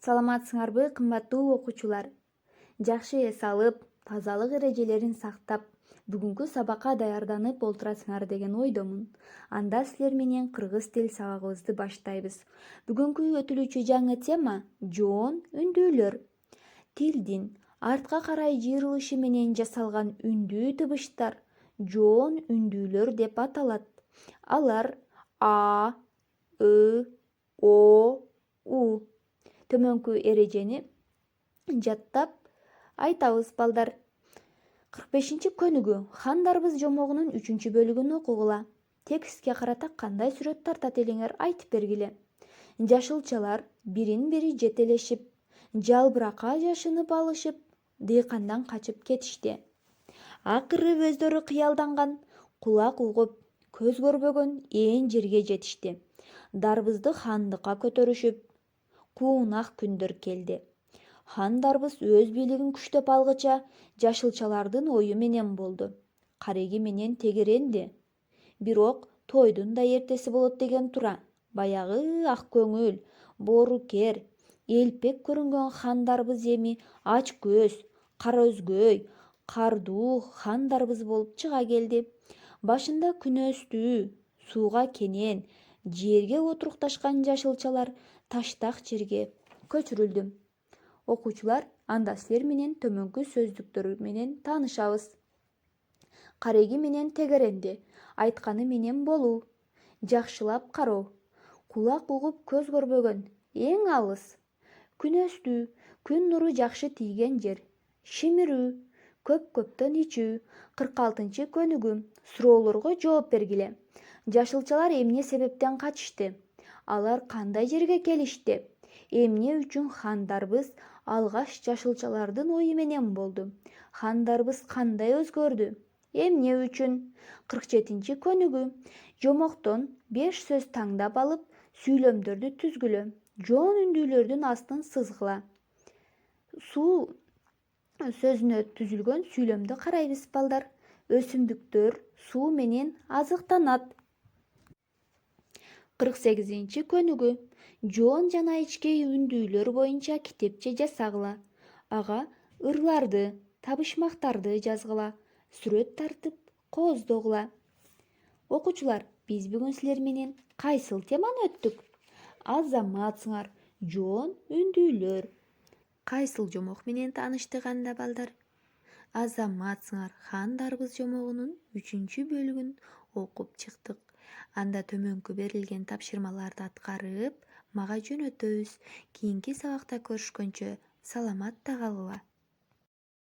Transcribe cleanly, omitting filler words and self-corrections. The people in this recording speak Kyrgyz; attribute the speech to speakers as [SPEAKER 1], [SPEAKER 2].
[SPEAKER 1] Саламатсыңарбы, кымбаттуу окуучулар? Жакшы эс алып, тазалык эрежелерин сактап, бүгүнкү сабакка даярданып олтурасыңар деген ойдомун. Анда силер менен кыргыз тил сабагыбызды баштайбыз. Бүгүнкү өтүлүүчү жаңы тема жоон үндүүлөр. Тилдин артка карай жыйрылышы менен жасалган үндүү тыбыштар жоон үндүүлөр деп аталат. Алар а, ы, о, у. Төмөнкү эрежени жаттап айтабыз балдар. 45-көнүгү хандарбыз жомогунун 3-бөлүгүн окугула. Текстке карата кандай сүрөт тартат элеңер айтып бергиле. Жашылчалар бирин-бири жетелешип, жалбыракка жашынып алышып, дыйкандан качып кетишти. Акыры өздөрү кыялданган, кулак угуп, көз көрбөгөн ээн жерге жетишти. Дарбызды хандыкка көтөрүшүп, куунак күндөр келди. Хандарбыз өз бийлигин күчтөп алгыча жашылчалардын ою менен болду. Кареги менен тегеренди. Бирок тойдун да эртеси болот деген тура. Баягы ак көңүл, боорукер, элпек көрүнгөн хандарбыз эми ач көз, кара өзгөй, кардуу хандарбыз болуп чыга келди. Башында күнөстүү, сууга кенен, жерге отурукташкан жашылчалар таштак жерге көчүрүлдү. Окуучулар, анда силер менен төмөнкү сөздүктөр менен таанышабыз. Кареги менен тегеренди, айтканы менен болуу, жакшылап кароо, кулак угуп көз көрбөгөн, эң алыс, күнөстүү, күн нуру жакшы тийген жер, шимирүү, көп-көптөн ичүү. 46-көнүгү суроолорго жооп бергиле. Жашылчалар эмне себептен качышты? Алар кандай жерге келишти? Эмне үчүн хандарбыз алгаш жашылчалардын ою менен болду? Хандарбыз кандай өзгөрдү? Эмне үчүн? 47-көнүгү жомоктон 5 сөз таңдап алып, сүйлөмдөрдү түзгүлө. Жоон үндүүлөрдүн астын сызгыла. Суу сөзүнө түзүлгөн сүйлөмдү карайбыз балдар. Өсүмдүктөр суу менен азыктанат. 48-көнүгү жоон жана ички үндүүлөр боюнча китепче жасагыла. Ага ырларды, табышмактарды жазгыла, сүрөт тартып кооздогула. Окуучулар, биз бүгүн силер менен кайсыл теманы өттүк? Азаматсыңар, жоон үндүүлөр. Кайсыл жомок менен тааныштык анда балдар? Азаматсыңар, хандарбыз жомогунун 3-бөлүгүн окуп чыктык. Анда төмөнкү берилген тапшырмаларды аткарып, мага жөнөтөбүз. Кийинки сабакта көрүшкөнчө саламатта калгыла.